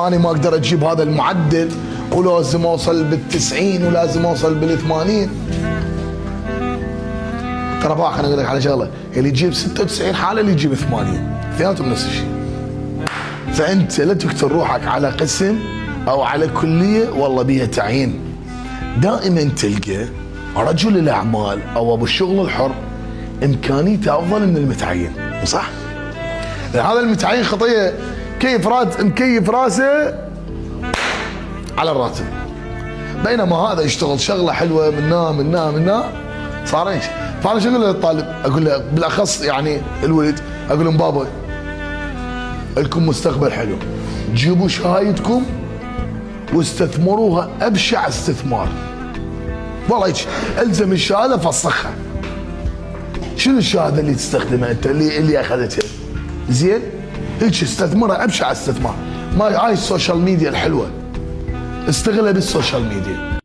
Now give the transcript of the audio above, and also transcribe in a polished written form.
انا ما اقدر اجيب هذا المعدل ولازم اوصل بال90 ولازم اوصل بال80. ترى بقى خليني اقول لك على شغله، اللي يجيب 96 حاله اللي يجيب 80 اثنيناتهم نفس الشيء. فانت لا تقتل روحك على قسم او على كليه والله بيها تعيين. دائما تلقى رجل الاعمال او ابو الشغل الحر امكانيته افضل من المتعين، صح؟ لان هذا المتعين خطيه مكيف راسه على الراتب، بينما هذا يشتغل شغله حلوه منا صار ايش؟ فانا شو اقول للطالب؟ اقول له بالاخص يعني الولد، اقول لهم بابا لكم مستقبل حلو، جيبوا شهايدكم واستثمروها ابشع استثمار. والله هيك الزم الشهاده فسخها. شنو الشهاده اللي تستخدمها انت اللي اخذتها؟ زين؟ هيك استثمرها ابشع استثمار. ما هاي السوشيال ميديا الحلوه استغلها بالسوشيال ميديا.